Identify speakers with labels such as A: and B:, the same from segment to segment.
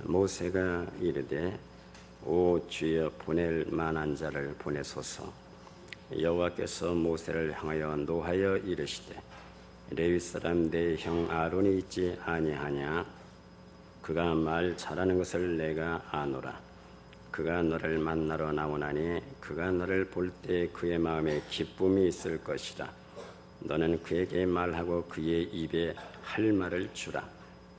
A: 모세가 이르되 오 주여 보낼 만한 자를 보내소서. 여호와께서 모세를 향하여 노하여 이르시되 레위 사람 내 형 아론이 있지 아니하냐? 그가 말 잘하는 것을 내가 아노라. 그가 너를 만나러 나오나니 그가 너를 볼 때 그의 마음에 기쁨이 있을 것이라. 너는 그에게 말하고 그의 입에 할 말을 주라.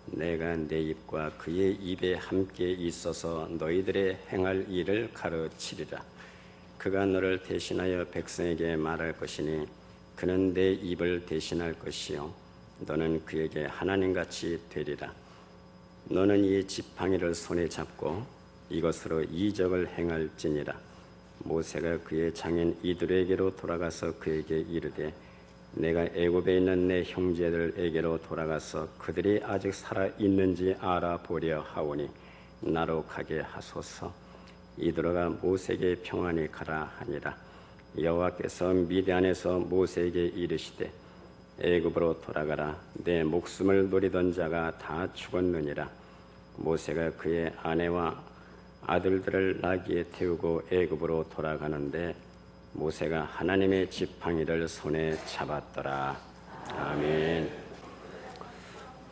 A: 내가 내 입과 그의 입에 함께 있어서 너희들의 행할 일을 가르치리라. 그가 너를 대신하여 백성에게 말할 것이니 그는 내 입을 대신할 것이요 너는 그에게 하나님같이 되리라. 너는 이 지팡이를 손에 잡고 이것으로 이적을 행할지니라. 모세가 그의 장인 이들에게로 돌아가서 그에게 이르되 내가 애굽에 있는 내 형제들에게로 돌아가서 그들이 아직 살아 있는지 알아보려 하오니 나로 가게 하소서. 이들어가 모세에게 평안히 가라 하니라. 여호와께서 미디안에서 모세에게 이르시되 애굽으로 돌아가라. 내 목숨을 노리던 자가 다 죽었느니라. 모세가 그의 아내와 아들들을 나귀에 태우고 애굽으로 돌아가는데 모세가 하나님의 지팡이를 손에 잡았더라. 아멘.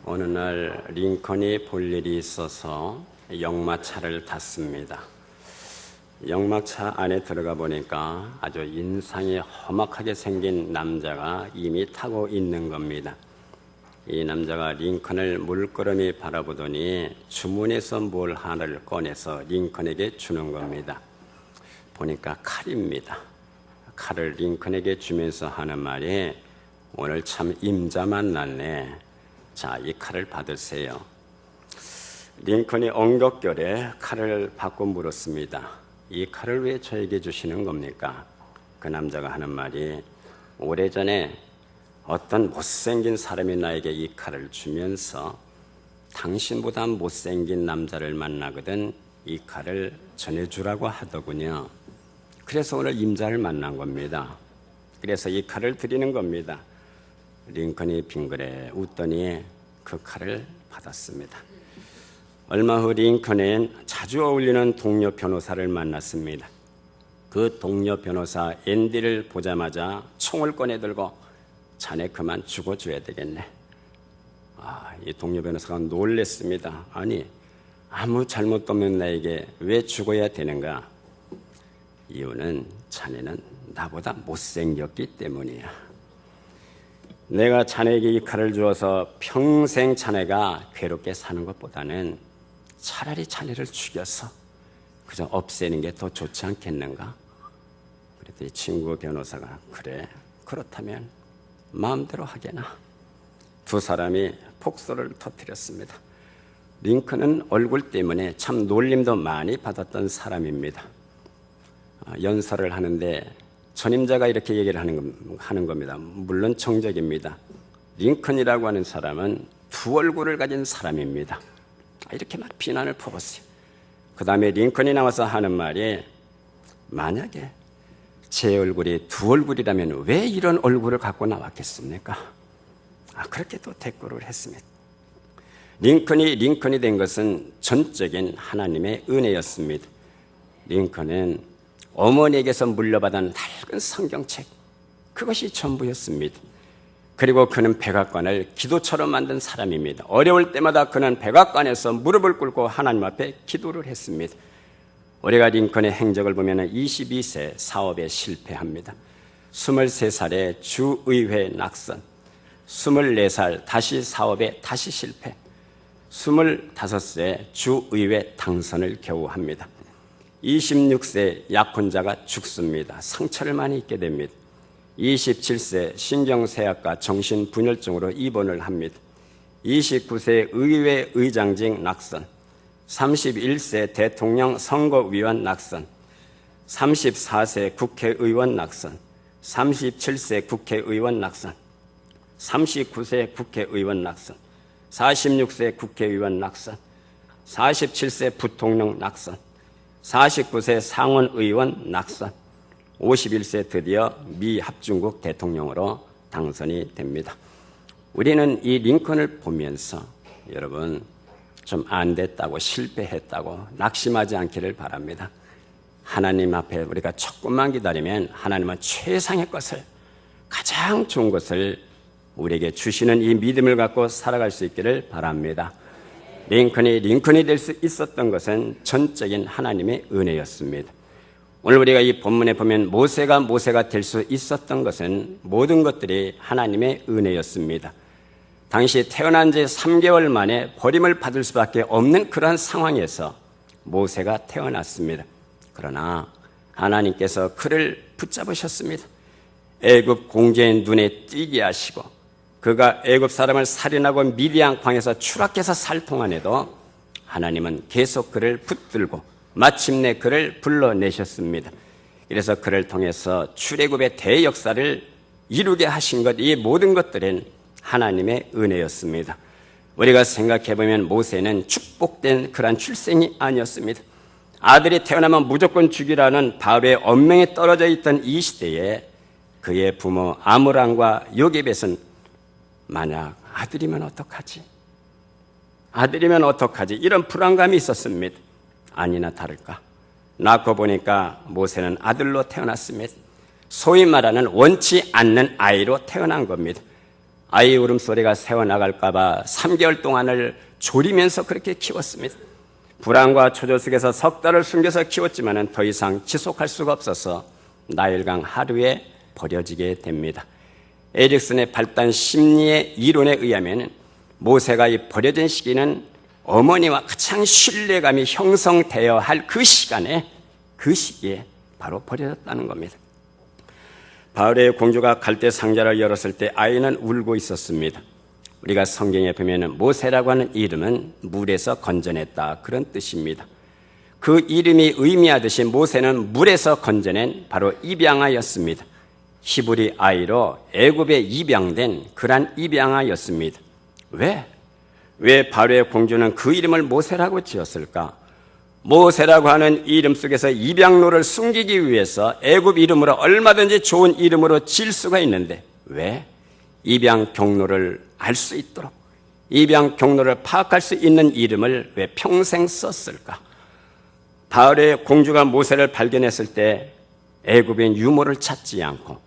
A: 어느 날 링컨이 볼 일이 있어서 역마차를 탔습니다. 역마차 안에 들어가 보니까 아주 인상이 험악하게 생긴 남자가 이미 타고 있는 겁니다. 이 남자가 링컨을 물끄러미 바라보더니 주머니에서 뭘 하나를 꺼내서 링컨에게 주는 겁니다. 보니까 칼입니다. 칼을 링컨에게 주면서 하는 말이 오늘 참 임자 만났네. 자, 이 칼을 받으세요. 링컨이 엉겁결에 칼을 받고 물었습니다. 이 칼을 왜 저에게 주시는 겁니까? 그 남자가 하는 말이 오래전에 어떤 못생긴 사람이 나에게 이 칼을 주면서 당신보다 못생긴 남자를 만나거든 이 칼을 전해주라고 하더군요. 그래서 오늘 임자를 만난 겁니다. 그래서 이 칼을 드리는 겁니다. 링컨이 빙그레 웃더니 그 칼을 받았습니다. 얼마 후 링컨은 자주 어울리는 동료 변호사를 만났습니다. 그 동료 변호사 앤디를 보자마자 총을 꺼내 들고 자네 그만 죽어줘야 되겠네. 이 동료 변호사가 놀랬습니다. 아니 아무 잘못도 없는 나에게 왜 죽어야 되는가? 이유는 자네는 나보다 못생겼기 때문이야. 내가 자네에게 이 칼을 주어서 평생 자네가 괴롭게 사는 것보다는 차라리 자네를 죽여서 그저 없애는 게 더 좋지 않겠는가? 그랬더니 친구 변호사가 그래 그렇다면 마음대로 하게나. 두 사람이 폭소를 터뜨렸습니다. 링컨은 얼굴 때문에 참 놀림도 많이 받았던 사람입니다. 연설을 하는데 전임자가 이렇게 얘기를 하는 겁니다. 물론 정적입니다. 링컨이라고 하는 사람은 두 얼굴을 가진 사람입니다. 이렇게 막 비난을 퍼붓어요. 그 다음에 링컨이 나와서 하는 말이 만약에 제 얼굴이 두 얼굴이라면 왜 이런 얼굴을 갖고 나왔겠습니까? 그렇게 또 대꾸를 했습니다. 링컨이 된 것은 전적인 하나님의 은혜였습니다. 링컨은 어머니에게서 물려받은 낡은 성경책, 그것이 전부였습니다. 그리고 그는 백악관을 기도처럼 만든 사람입니다. 어려울 때마다 그는 백악관에서 무릎을 꿇고 하나님 앞에 기도를 했습니다. 우리가 링컨의 행적을 보면 22세 사업에 실패합니다. 23살에 주의회 낙선, 24살 다시 사업에 다시 실패, 25세 주의회 당선을 겨우 합니다. 26세 약혼자가 죽습니다. 상처를 많이 입게 됩니다. 27세 신경쇠약과 정신분열증으로 입원을 합니다. 29세 의회 의장직 낙선, 31세 대통령 선거위원 낙선, 34세 국회의원 낙선, 37세 국회의원 낙선, 39세 국회의원 낙선, 46세 국회의원 낙선, 47세 부통령 낙선, 49세 상원의원 낙선, 51세 드디어 미 합중국 대통령으로 당선이 됩니다. 우리는 이 링컨을 보면서 여러분 좀 안 됐다고, 실패했다고 낙심하지 않기를 바랍니다. 하나님 앞에 우리가 조금만 기다리면 하나님은 최상의 것을, 가장 좋은 것을 우리에게 주시는 이 믿음을 갖고 살아갈 수 있기를 바랍니다. 링컨이 될 수 있었던 것은 전적인 하나님의 은혜였습니다. 오늘 우리가 이 본문에 보면 모세가 될 수 있었던 것은 모든 것들이 하나님의 은혜였습니다. 당시 태어난 지 3개월 만에 버림을 받을 수밖에 없는 그러한 상황에서 모세가 태어났습니다. 그러나 하나님께서 그를 붙잡으셨습니다. 애굽 공주의 눈에 띄게 하시고 그가 애굽 사람을 살인하고 미디안 광에서 추락해서 살 동안에도 하나님은 계속 그를 붙들고 마침내 그를 불러내셨습니다. 그래서 그를 통해서 출애굽의 대역사를 이루게 하신 것, 이 모든 것들은 하나님의 은혜였습니다. 우리가 생각해보면 모세는 축복된 그런 출생이 아니었습니다. 아들이 태어나면 무조건 죽이라는 바로의 언명에 떨어져 있던 이 시대에 그의 부모 아므람과 요게벳은 만약 아들이면 어떡하지? 이런 불안감이 있었습니다. 아니나 다를까, 낳고 보니까 모세는 아들로 태어났습니다. 소위 말하는 원치 않는 아이로 태어난 겁니다. 아이 울음소리가 새어나갈까 봐 3개월 동안을 졸이면서 그렇게 키웠습니다. 불안과 초조 속에서 석 달을 숨겨서 키웠지만 더 이상 지속할 수가 없어서 나일강 하루에 버려지게 됩니다. 에릭슨의 발단 심리의 이론에 의하면 모세가 이 버려진 시기는 어머니와 가장 신뢰감이 형성되어야 할 그 시기에 바로 버려졌다는 겁니다. 바울의 공주가 갈대 상자를 열었을 때 아이는 울고 있었습니다. 우리가 성경에 보면 모세라고 하는 이름은 물에서 건져냈다, 그런 뜻입니다. 그 이름이 의미하듯이 모세는 물에서 건져낸 바로 입양아였습니다. 히브리 아이로 애굽에 입양된 그런 입양아였습니다. 왜 바로의 공주는 그 이름을 모세라고 지었을까? 모세라고 하는 이름 속에서 입양로를 숨기기 위해서 애굽 이름으로 얼마든지 좋은 이름으로 지을 수가 있는데 왜 입양 경로를 알 수 있도록, 입양 경로를 파악할 수 있는 이름을 왜 평생 썼을까? 바로의 공주가 모세를 발견했을 때 애굽인 유모를 찾지 않고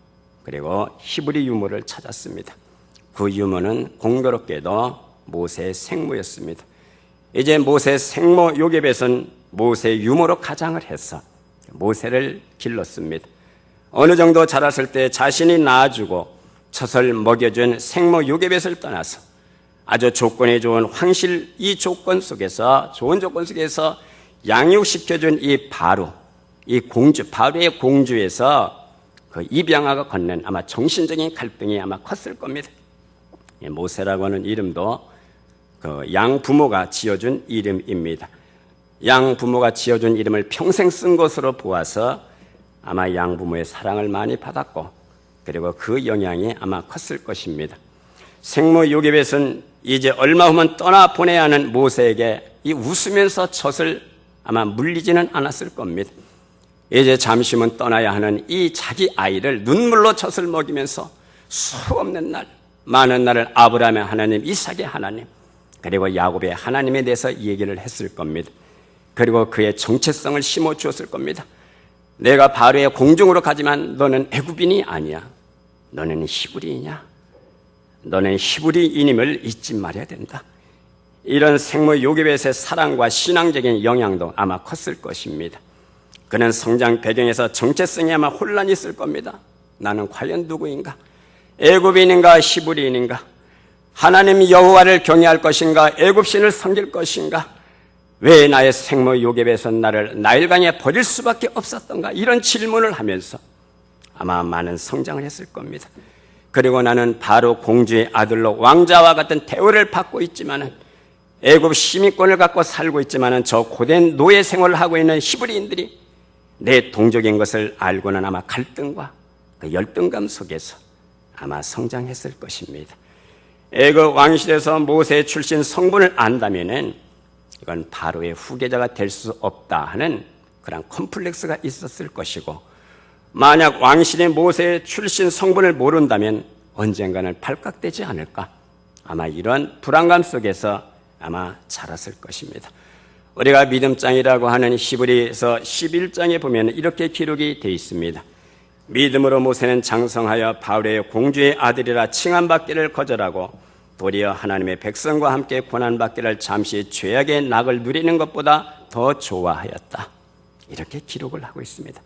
A: 그리고 히브리 유모를 찾았습니다. 그 유모는 공교롭게도 모세의 생모였습니다. 이제 모세의 생모 요게벳은 모세의 유모로 가장을 해서 모세를 길렀습니다. 어느 정도 자랐을 때 자신이 낳아주고 젖을 먹여준 생모 요게벳을 떠나서 아주 조건이 좋은 황실, 이 조건 속에서, 좋은 조건 속에서 양육시켜준 이 바로, 이 공주, 바로의 공주에서 그 입양아가 건넨 아마 정신적인 갈등이 아마 컸을 겁니다. 모세라고 하는 이름도 그 양부모가 지어준 이름입니다. 양부모가 지어준 이름을 평생 쓴 것으로 보아서 아마 양부모의 사랑을 많이 받았고 그리고 그 영향이 아마 컸을 것입니다. 생모 요게벳은 이제 얼마 후면 떠나보내야 하는 모세에게 이 웃으면서 젖을 아마 물리지는 않았을 겁니다. 이제 잠시 후면 떠나야 하는 이 자기 아이를 눈물로 젖을 먹이면서 수없는 날, 많은 날을 아브라함의 하나님, 이삭의 하나님, 그리고 야곱의 하나님에 대해서 얘기를 했을 겁니다. 그리고 그의 정체성을 심어주었을 겁니다. 내가 바로의 공중으로 가지만 너는 애굽인이 아니야. 너는 히브리이냐? 너는 히브리인임을 잊지 말아야 된다. 이런 생모 요게벳의 사랑과 신앙적인 영향도 아마 컸을 것입니다. 그는 성장 배경에서 정체성이 아마 혼란이 있을 겁니다. 나는 과연 누구인가? 애굽인인가 히브리인인가? 하나님 여호와를 경외할 것인가? 애굽신을 섬길 것인가? 왜 나의 생모 요게벳은 나를 나일강에 버릴 수밖에 없었던가? 이런 질문을 하면서 아마 많은 성장을 했을 겁니다. 그리고 나는 바로 공주의 아들로 왕자와 같은 대우를 받고 있지만은 애굽 시민권을 갖고 살고 있지만은 저 고된 노예 생활을 하고 있는 히브리인들이 내 동족인 것을 알고는 아마 갈등과 그 열등감 속에서 아마 성장했을 것입니다. 애굽 왕실에서 모세의 출신 성분을 안다면은 이건 바로의 후계자가 될 수 없다 하는 그런 컴플렉스가 있었을 것이고, 만약 왕실이 모세의 출신 성분을 모른다면 언젠가는 발각되지 않을까, 아마 이런 불안감 속에서 아마 자랐을 것입니다. 우리가 믿음장이라고 하는 히브리서 11장에 보면 이렇게 기록이 되어 있습니다. 믿음으로 모세는 장성하여 바울의 공주의 아들이라 칭함받기를 거절하고 도리어 하나님의 백성과 함께 고난받기를 잠시 죄악의 낙을 누리는 것보다 더 좋아하였다. 이렇게 기록을 하고 있습니다.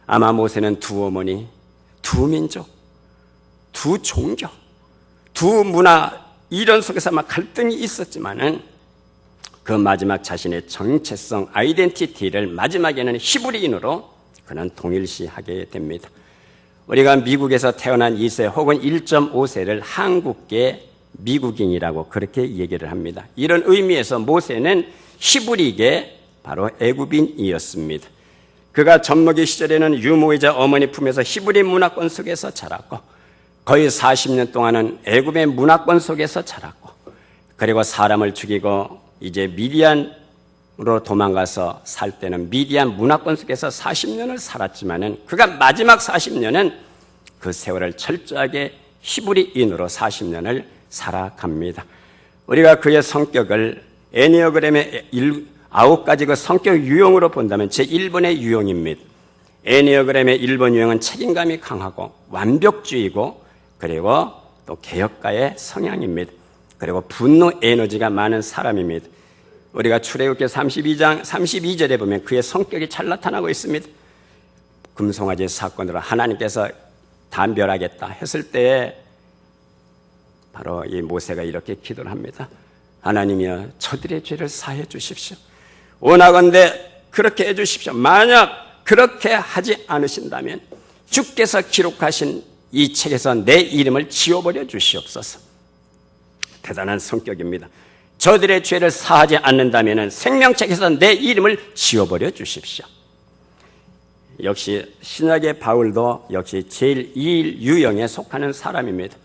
A: 아마 모세는 두 어머니, 두 민족, 두 종교, 두 문화 이런 속에서 막 갈등이 있었지만은 그 마지막 자신의 정체성, 아이덴티티를 마지막에는 히브리인으로 그는 동일시하게 됩니다. 우리가 미국에서 태어난 2세 혹은 1.5세를 한국계 미국인이라고 그렇게 얘기를 합니다. 이런 의미에서 모세는 히브리계 바로 애굽인이었습니다. 그가 젖먹이 시절에는 유모이자 어머니 품에서 히브리 문화권 속에서 자랐고 거의 40년 동안은 애굽의 문화권 속에서 자랐고 그리고 사람을 죽이고 이제 미디안으로 도망가서 살 때는 미디안 문화권 속에서 40년을 살았지만은 그가 마지막 40년은 그 세월을 철저하게 히브리인으로 40년을 살아갑니다. 우리가 그의 성격을 애니어그램의 9가지 그 성격 유형으로 본다면 제1번의 유형입니다. 애니어그램의 1번 유형은 책임감이 강하고 완벽주의고 그리고 또 개혁가의 성향입니다. 그리고 분노 에너지가 많은 사람입니다. 우리가 출애굽기 32장 32절에 보면 그의 성격이 잘 나타나고 있습니다. 금송아지 사건으로 하나님께서 단별하겠다 했을 때에 바로 이 모세가 이렇게 기도를 합니다. 하나님이여 저들의 죄를 사해 주십시오. 원하건대 그렇게 해 주십시오. 만약 그렇게 하지 않으신다면 주께서 기록하신 이 책에서 내 이름을 지워버려 주시옵소서. 대단한 성격입니다. 저들의 죄를 사하지 않는다면 생명책에서 내 이름을 지워버려 주십시오. 역시 신약의 바울도 역시 제1 유형에 속하는 사람입니다.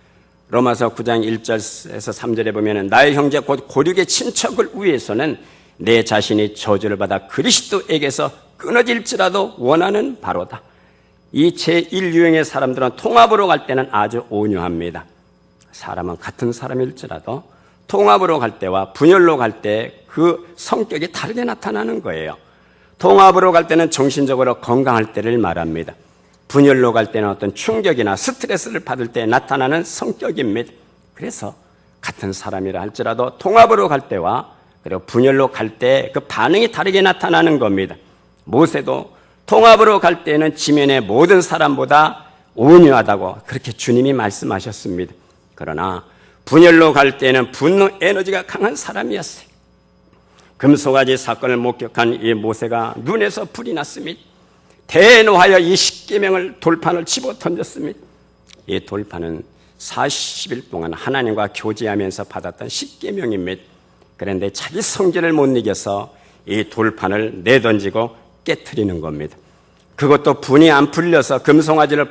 A: 로마서 9장 1절에서 3절에 보면 나의 형제 곧 고륙의 친척을 위해서는 내 자신이 저주를 받아 그리스도에게서 끊어질지라도 원하는 바로다. 이 제1유형의 사람들은 통합으로 갈 때는 아주 온유합니다. 사람은 같은 사람일지라도 통합으로 갈 때와 분열로 갈 때 그 성격이 다르게 나타나는 거예요. 통합으로 갈 때는 정신적으로 건강할 때를 말합니다. 분열로 갈 때는 어떤 충격이나 스트레스를 받을 때 나타나는 성격입니다. 그래서 같은 사람이라 할지라도 통합으로 갈 때와 그리고 분열로 갈 때 그 반응이 다르게 나타나는 겁니다. 모세도 통합으로 갈 때는 지면의 모든 사람보다 온유하다고 그렇게 주님이 말씀하셨습니다. 그러나 분열로 갈 때는 분노 에너지가 강한 사람이었어요. 금송아지 사건을 목격한 이 모세가 눈에서 불이 났습니다. 대노하여 이 십계명을 돌판을 집어 던졌습니다. 이 돌판은 40일 동안 하나님과 교제하면서 받았던 십계명입니다. 그런데 자기 성질을 못 이겨서 이 돌판을 내던지고 깨트리는 겁니다. 그것도 분이 안 풀려서 금송아지를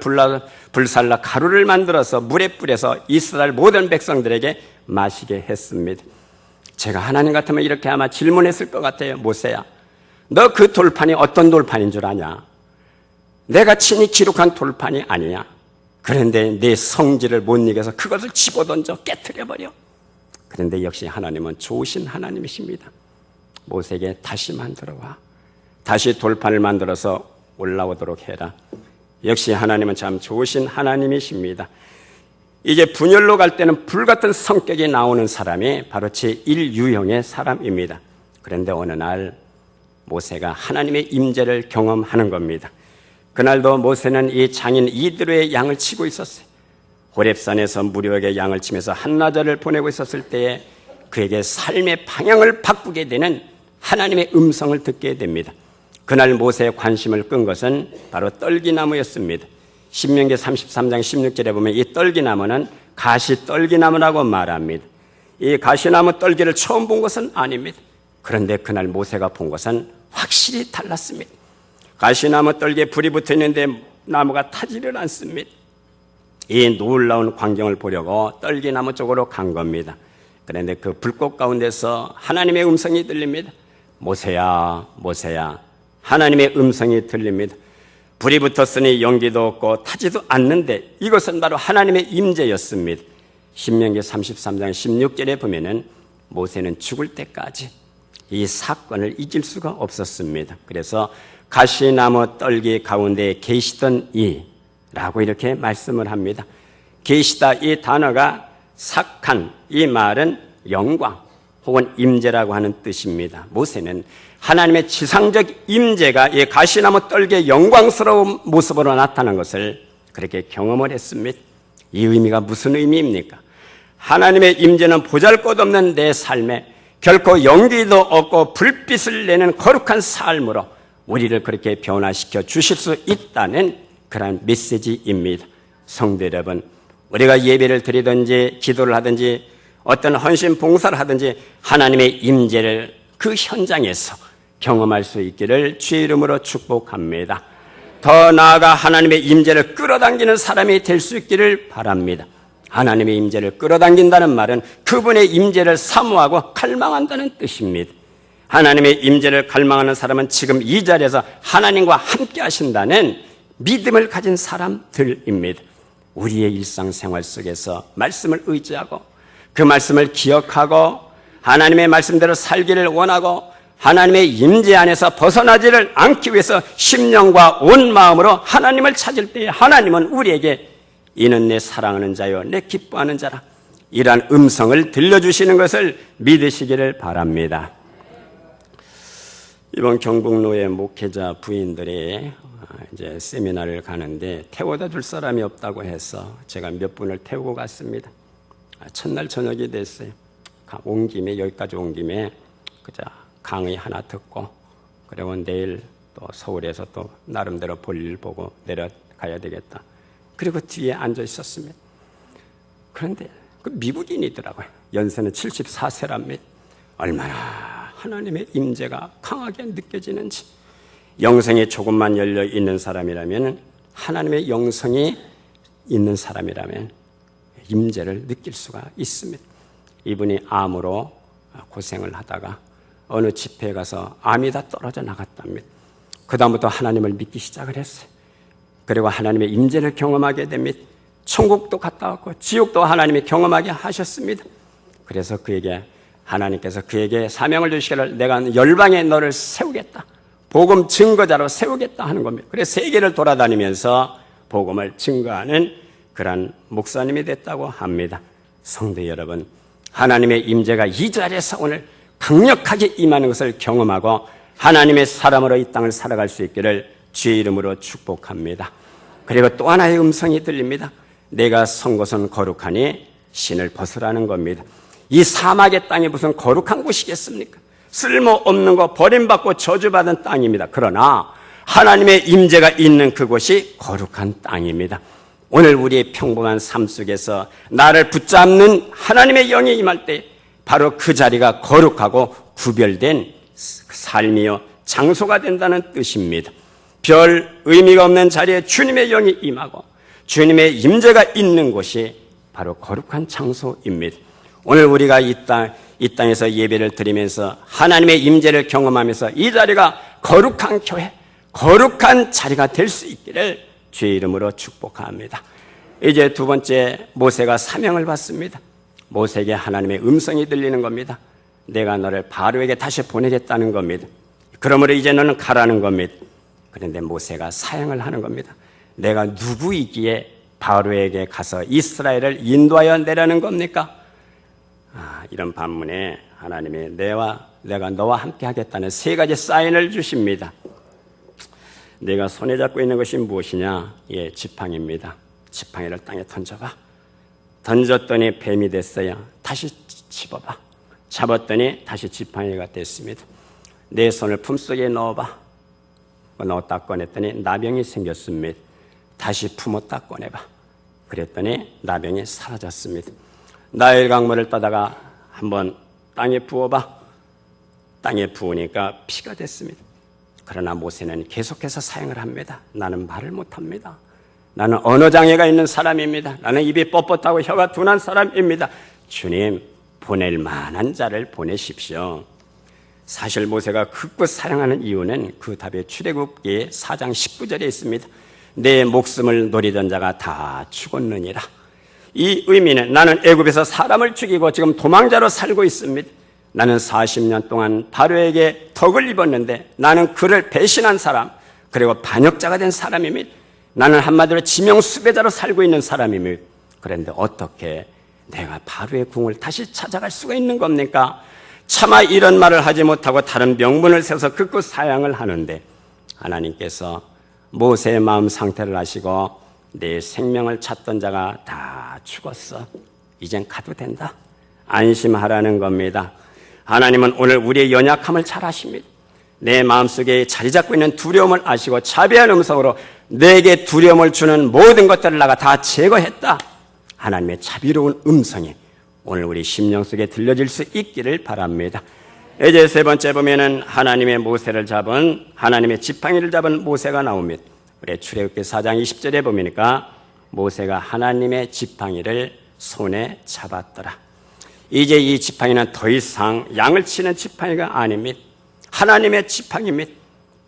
A: 불살라 가루를 만들어서 물에 뿌려서 이스라엘 모든 백성들에게 마시게 했습니다. 제가 하나님 같으면 이렇게 아마 질문했을 것 같아요. 모세야, 너 그 돌판이 어떤 돌판인 줄 아냐? 내가 친히 기록한 돌판이 아니야. 그런데 내 성질을 못 이겨서 그것을 집어던져 깨트려버려. 그런데 역시 하나님은 좋으신 하나님이십니다. 모세에게 다시 만들어와. 다시 돌판을 만들어서 올라오도록 해라. 역시 하나님은 참 좋으신 하나님이십니다. 이제 분열로 갈 때는 불같은 성격이 나오는 사람이 바로 제1유형의 사람입니다. 그런데 어느 날 모세가 하나님의 임재를 경험하는 겁니다. 그날도 모세는 이 장인 이드로의 양을 치고 있었어요. 호렙산에서 무료에게 양을 치면서 한나절을 보내고 있었을 때에 그에게 삶의 방향을 바꾸게 되는 하나님의 음성을 듣게 됩니다. 그날 모세의 관심을 끈 것은 바로 떨기나무였습니다. 신명기 33장 16절에 보면 이 떨기나무는 가시떨기나무라고 말합니다. 이 가시나무 떨기를 처음 본 것은 아닙니다. 그런데 그날 모세가 본 것은 확실히 달랐습니다. 가시나무 떨기에 불이 붙어 있는데 나무가 타지를 않습니다. 이 놀라운 광경을 보려고 떨기나무 쪽으로 간 겁니다. 그런데 그 불꽃 가운데서 하나님의 음성이 들립니다. 모세야, 모세야. 하나님의 음성이 들립니다. 불이 붙었으니 연기도 없고 타지도 않는데 이것은 바로 하나님의 임재였습니다. 신명기 33장 16절에 보면은 모세는 죽을 때까지 이 사건을 잊을 수가 없었습니다. 그래서 가시나무 떨기 가운데 계시던 이라고 이렇게 말씀을 합니다. 계시다 이 단어가 삭한 이 말은 영광 혹은 임재라고 하는 뜻입니다. 모세는 하나님의 지상적 임재가 이 가시나무 떨기의 영광스러운 모습으로 나타난 것을 그렇게 경험을 했습니다. 이 의미가 무슨 의미입니까? 하나님의 임재는 보잘것없는 내 삶에 결코 연기도 없고 불빛을 내는 거룩한 삶으로 우리를 그렇게 변화시켜 주실 수 있다는 그런 메시지입니다. 성도 여러분, 우리가 예배를 드리든지 기도를 하든지 어떤 헌신 봉사를 하든지 하나님의 임재를 그 현장에서 경험할 수 있기를 주의 이름으로 축복합니다. 더 나아가 하나님의 임재를 끌어당기는 사람이 될 수 있기를 바랍니다. 하나님의 임재를 끌어당긴다는 말은 그분의 임재를 사모하고 갈망한다는 뜻입니다. 하나님의 임재를 갈망하는 사람은 지금 이 자리에서 하나님과 함께 하신다는 믿음을 가진 사람들입니다. 우리의 일상생활 속에서 말씀을 의지하고 그 말씀을 기억하고 하나님의 말씀대로 살기를 원하고 하나님의 임재 안에서 벗어나지를 않기 위해서 심령과 온 마음으로 하나님을 찾을 때 하나님은 우리에게 이는 내 사랑하는 자요 내 기뻐하는 자라 이러한 음성을 들려주시는 것을 믿으시기를 바랍니다. 이번 경북로의 목회자 부인들이 이제 세미나를 가는데 태워다 줄 사람이 없다고 해서 제가 몇 분을 태우고 갔습니다. 첫날 저녁이 됐어요. 온 김에 여기까지 온 김에 그저 강의 하나 듣고 그리고 내일 또 서울에서 또 나름대로 볼일 보고 내려가야 되겠다. 그리고 뒤에 앉아 있었습니다. 그런데 그 미국인이더라고요. 연세는 74세랍니다. 얼마나 하나님의 임재가 강하게 느껴지는지. 영성이 조금만 열려 있는 사람이라면, 하나님의 영성이 있는 사람이라면 임재를 느낄 수가 있습니다. 이분이 암으로 고생을 하다가 어느 집회에 가서 암이 다 떨어져 나갔답니다. 그 다음부터 하나님을 믿기 시작을 했어요. 그리고 하나님의 임재를 경험하게 됩니다. 천국도 갔다 왔고 지옥도 하나님이 경험하게 하셨습니다. 그래서 하나님께서 그에게 사명을 주시기를 내가 열방에 너를 세우겠다. 복음 증거자로 세우겠다 하는 겁니다. 그래서 세계를 돌아다니면서 복음을 증거하는 그런 목사님이 됐다고 합니다. 성도 여러분, 하나님의 임재가 이 자리에서 오늘 강력하게 임하는 것을 경험하고 하나님의 사람으로 이 땅을 살아갈 수 있기를 주의 이름으로 축복합니다. 그리고 또 하나의 음성이 들립니다. 내가 선 곳은 거룩하니 신을 벗으라는 겁니다. 이 사막의 땅이 무슨 거룩한 곳이겠습니까? 쓸모없는 거 버림받고 저주받은 땅입니다. 그러나 하나님의 임재가 있는 그곳이 거룩한 땅입니다. 오늘 우리의 평범한 삶 속에서 나를 붙잡는 하나님의 영이 임할 때 바로 그 자리가 거룩하고 구별된 삶이요 장소가 된다는 뜻입니다. 별 의미가 없는 자리에 주님의 영이 임하고 주님의 임재가 있는 곳이 바로 거룩한 장소입니다. 오늘 우리가 이 땅에서 예배를 드리면서 하나님의 임재를 경험하면서 이 자리가 거룩한 교회, 거룩한 자리가 될 수 있기를 주의 이름으로 축복합니다. 이제 두 번째, 모세가 사명을 받습니다. 모세에게 하나님의 음성이 들리는 겁니다. 내가 너를 바로에게 다시 보내겠다는 겁니다. 그러므로 이제 너는 가라는 겁니다. 그런데 모세가 사양을 하는 겁니다. 내가 누구이기에 바로에게 가서 이스라엘을 인도하여 내라는 겁니까? 이런 반문에 하나님이 내가 너와 함께 하겠다는 세 가지 사인을 주십니다. 내가 손에 잡고 있는 것이 무엇이냐? 지팡이입니다. 지팡이를 땅에 던져봐. 던졌더니 뱀이 됐어요. 다시 집어봐. 잡았더니 다시 지팡이가 됐습니다. 내 손을 품속에 넣어봐. 넣었다 꺼냈더니 나병이 생겼습니다. 다시 품었다 꺼내봐. 그랬더니 나병이 사라졌습니다. 나일 강물을 따다가 한번 땅에 부어봐. 땅에 부으니까 피가 됐습니다. 그러나 모세는 계속해서 사용을 합니다. 나는 말을 못합니다. 나는 언어장애가 있는 사람입니다. 나는 입이 뻣뻣하고 혀가 둔한 사람입니다. 주님, 보낼 만한 자를 보내십시오. 사실 모세가 극구 사랑하는 이유는 그 답의 출애굽기 4장 19절에 있습니다. 내 목숨을 노리던 자가 다 죽었느니라. 이 의미는 나는 애굽에서 사람을 죽이고 지금 도망자로 살고 있습니다. 나는 40년 동안 바로에게 덕을 입었는데 나는 그를 배신한 사람, 그리고 반역자가 된 사람입니다. 나는 한마디로 지명수배자로 살고 있는 사람입니다. 그런데 어떻게 내가 바로의 궁을 다시 찾아갈 수가 있는 겁니까? 차마 이런 말을 하지 못하고 다른 명분을 세워서 극구 사양을 하는데 하나님께서 모세의 마음 상태를 아시고 내 생명을 찾던 자가 다 죽었어. 이젠 가도 된다. 안심하라는 겁니다. 하나님은 오늘 우리의 연약함을 잘 아십니다. 내 마음속에 자리 잡고 있는 두려움을 아시고 자비한 음성으로 내게 두려움을 주는 모든 것들을 내가 다 제거했다. 하나님의 자비로운 음성이 오늘 우리 심령 속에 들려질 수 있기를 바랍니다. 이제 세 번째 보면은 하나님의 모세를 잡은, 하나님의 지팡이를 잡은 모세가 나옵니다. 우리 출애굽기 4장 20절에 보니까 모세가 하나님의 지팡이를 손에 잡았더라. 이제 이 지팡이는 더 이상 양을 치는 지팡이가 아닙니다. 하나님의 지팡이입니다.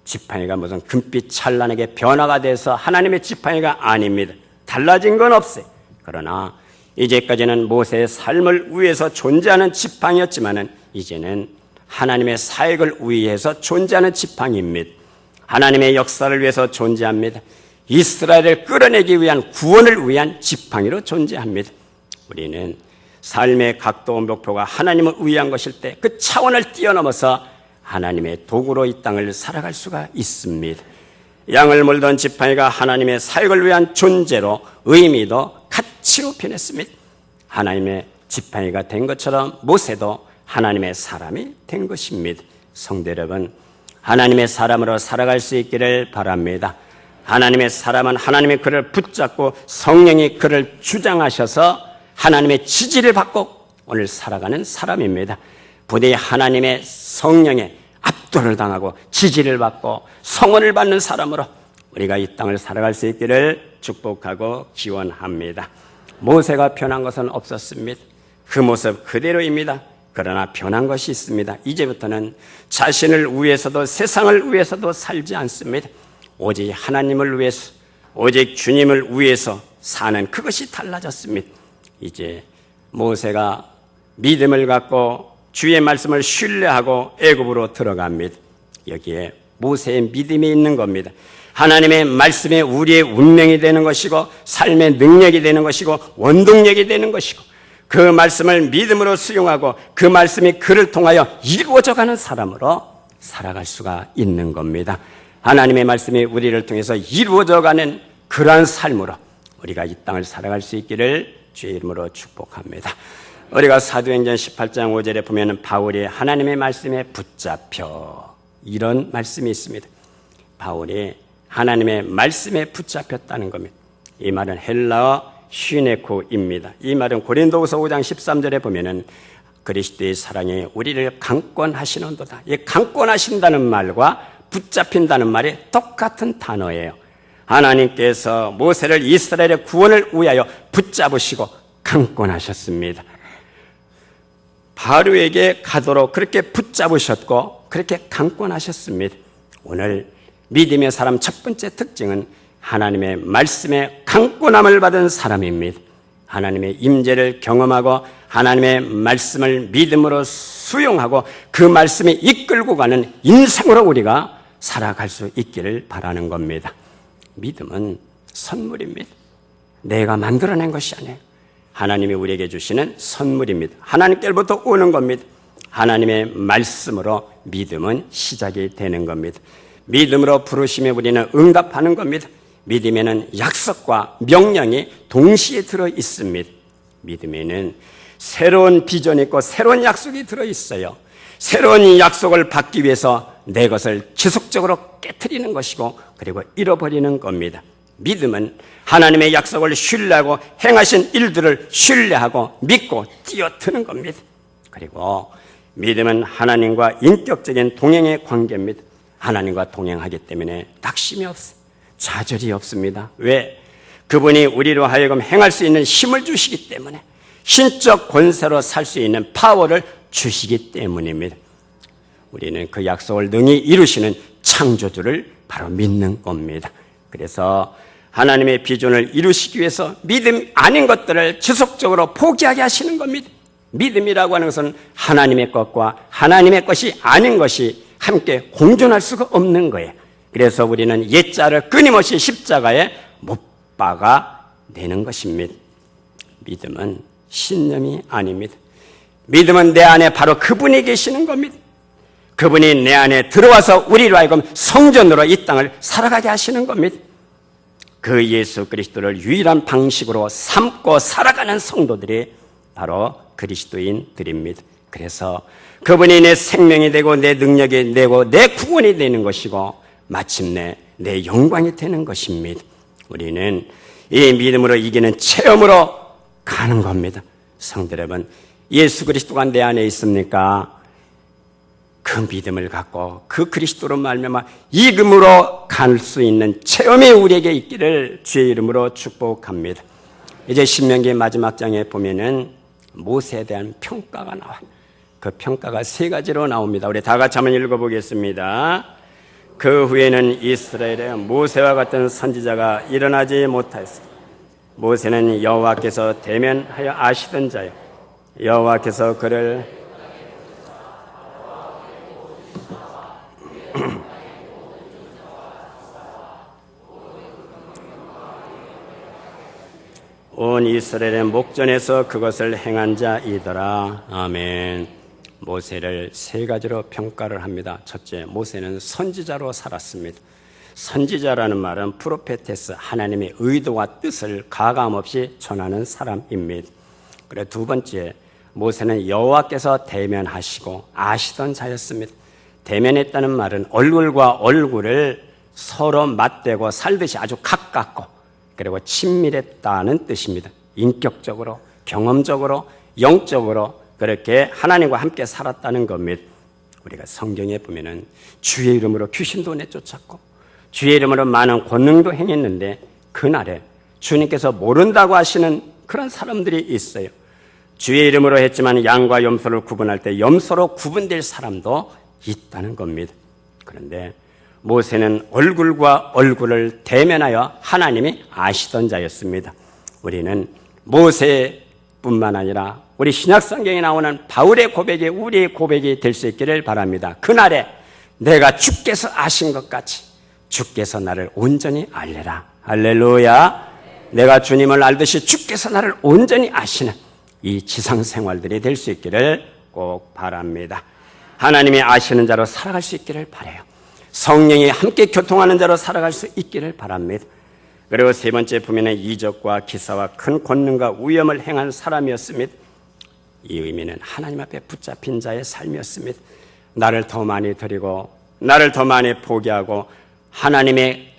A: 지팡이가 무슨 금빛 찬란하게 변화가 돼서 하나님의 지팡이가 아닙니다. 달라진 건 없어요. 그러나 이제까지는 모세의 삶을 위해서 존재하는 지팡이였지만은 이제는 하나님의 사역을 위해서 존재하는 지팡이입니다. 하나님의 역사를 위해서 존재합니다. 이스라엘을 끌어내기 위한 구원을 위한 지팡이로 존재합니다. 우리는 삶의 각도 목표가 하나님을 위한 것일 때 그 차원을 뛰어넘어서 하나님의 도구로 이 땅을 살아갈 수가 있습니다. 양을 몰던 지팡이가 하나님의 사역을 위한 존재로 의미도 가치로 변했습니다. 하나님의 지팡이가 된 것처럼 모세도 하나님의 사람이 된 것입니다. 성도 여러분, 하나님의 사람으로 살아갈 수 있기를 바랍니다. 하나님의 사람은 하나님이 그를 붙잡고 성령이 그를 주장하셔서 하나님의 지지를 받고 오늘 살아가는 사람입니다. 부디 하나님의 성령에 압도를 당하고 지지를 받고 성원을 받는 사람으로 우리가 이 땅을 살아갈 수 있기를 축복하고 기원합니다. 모세가 변한 것은 없었습니다. 그 모습 그대로입니다. 그러나 변한 것이 있습니다. 이제부터는 자신을 위해서도 세상을 위해서도 살지 않습니다. 오직 하나님을 위해서, 오직 주님을 위해서 사는 그것이 달라졌습니다. 이제 모세가 믿음을 갖고 주의 말씀을 신뢰하고 애굽으로 들어갑니다. 여기에 모세의 믿음이 있는 겁니다. 하나님의 말씀이 우리의 운명이 되는 것이고 삶의 능력이 되는 것이고 원동력이 되는 것이고 그 말씀을 믿음으로 수용하고 그 말씀이 그를 통하여 이루어져가는 사람으로 살아갈 수가 있는 겁니다. 하나님의 말씀이 우리를 통해서 이루어져가는 그러한 삶으로 우리가 이 땅을 살아갈 수 있기를 주의 이름으로 축복합니다. 우리가 사도행전 18장 5절에 보면 바울이 하나님의 말씀에 붙잡혀 이런 말씀이 있습니다. 바울이 하나님의 말씀에 붙잡혔다는 겁니다. 이 말은 헬라어 슈네코입니다. 이 말은 고린도후서 5장 13절에 보면은 그리스도의 사랑이 우리를 강권하시는도다. 이 강권하신다는 말과 붙잡힌다는 말이 똑같은 단어예요. 하나님께서 모세를 이스라엘의 구원을 위하여 붙잡으시고 강권하셨습니다. 바로에게 가도록 그렇게 붙잡으셨고 그렇게 강권하셨습니다. 오늘 믿음의 사람 첫 번째 특징은 하나님의 말씀에 강권함을 받은 사람입니다. 하나님의 임재를 경험하고 하나님의 말씀을 믿음으로 수용하고 그 말씀이 이끌고 가는 인생으로 우리가 살아갈 수 있기를 바라는 겁니다. 믿음은 선물입니다. 내가 만들어낸 것이 아니에요. 하나님이 우리에게 주시는 선물입니다. 하나님께로부터 오는 겁니다. 하나님의 말씀으로 믿음은 시작이 되는 겁니다. 믿음으로 부르심에 우리는 응답하는 겁니다. 믿음에는 약속과 명령이 동시에 들어 있습니다. 믿음에는 새로운 비전이 있고 새로운 약속이 들어 있어요. 새로운 약속을 받기 위해서 내 것을 지속적으로 깨트리는 것이고 그리고 잃어버리는 겁니다. 믿음은 하나님의 약속을 신뢰하고 행하신 일들을 신뢰하고 믿고 뛰어드는 겁니다. 그리고 믿음은 하나님과 인격적인 동행의 관계입니다. 하나님과 동행하기 때문에 낙심이 없어요. 좌절이 없습니다. 왜? 그분이 우리로 하여금 행할 수 있는 힘을 주시기 때문에 신적 권세로 살 수 있는 파워를 주시기 때문입니다. 우리는 그 약속을 능히 이루시는 창조주를 바로 믿는 겁니다. 그래서 하나님의 비전을 이루시기 위해서 믿음 아닌 것들을 지속적으로 포기하게 하시는 겁니다. 믿음이라고 하는 것은 하나님의 것과 하나님의 것이 아닌 것이 함께 공존할 수가 없는 거예요. 그래서 우리는 옛자를 끊임없이 십자가에 못 박아 내는 것입니다. 믿음은 신념이 아닙니다. 믿음은 내 안에 바로 그분이 계시는 겁니다. 그분이 내 안에 들어와서 우리로 하여금 성전으로 이 땅을 살아가게 하시는 겁니다. 그 예수 그리스도를 유일한 방식으로 삼고 살아가는 성도들이 바로 그리스도인들입니다. 그래서 그분이 내 생명이 되고 내 능력이 되고 내 구원이 되는 것이고 마침내 내 영광이 되는 것입니다. 우리는 이 믿음으로 이기는 체험으로 가는 겁니다. 성도 여러분, 예수 그리스도가 내 안에 있습니까? 그 믿음을 갖고 그 그리스도로 말미암아 이금으로 갈 수 있는 체험이 우리에게 있기를 주의 이름으로 축복합니다. 이제 신명기 마지막 장에 보면은 모세에 대한 평가가 나와요. 그 평가가 3가지로 나옵니다. 우리 다 같이 한번 읽어보겠습니다. 그 후에는 이스라엘에 모세와 같은 선지자가 일어나지 못하였습니다. 모세는 여호와께서 대면하여 아시던 자요, 여호와께서 그를 온 이스라엘의 목전에서 그것을 행한 자이더라. 아멘. 모세를 3가지로 평가를 합니다. 첫째, 모세는 선지자로 살았습니다. 선지자라는 말은 프로페테스, 하나님의 의도와 뜻을 가감없이 전하는 사람입니다. 그리고 2번째, 모세는 여호와께서 대면하시고 아시던 자였습니다. 대면했다는 말은 얼굴과 얼굴을 서로 맞대고 살듯이 아주 가깝고 그리고 친밀했다는 뜻입니다. 인격적으로, 경험적으로, 영적으로 그렇게 하나님과 함께 살았다는 겁니다. 우리가 성경에 보면은 주의 이름으로 귀신도 내쫓았고 주의 이름으로 많은 권능도 행했는데 그날에 주님께서 모른다고 하시는 그런 사람들이 있어요. 주의 이름으로 했지만 양과 염소를 구분할 때 염소로 구분될 사람도 있다는 겁니다. 그런데 모세는 얼굴과 얼굴을 대면하여 하나님이 아시던 자였습니다. 우리는 모세뿐만 아니라 우리 신약성경에 나오는 바울의 고백이 우리의 고백이 될 수 있기를 바랍니다. 그날에 내가 주께서 아신 것 같이 주께서 나를 온전히 알래라. 할렐루야. 내가 주님을 알듯이 주께서 나를 온전히 아시는 이 지상생활들이 될 수 있기를 꼭 바랍니다. 하나님이 아시는 자로 살아갈 수 있기를 바라요. 성령이 함께 교통하는 자로 살아갈 수 있기를 바랍니다. 그리고 3번째 보면은 이적과 기사와 큰 권능과 위엄을 행한 사람이었습니다. 이 의미는 하나님 앞에 붙잡힌 자의 삶이었습니다. 나를 더 많이 드리고 나를 더 많이 포기하고 하나님의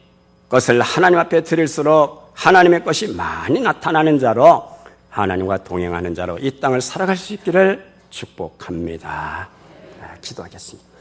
A: 것을 하나님 앞에 드릴수록 하나님의 것이 많이 나타나는 자로, 하나님과 동행하는 자로 이 땅을 살아갈 수 있기를 축복합니다. 기도하겠습니다.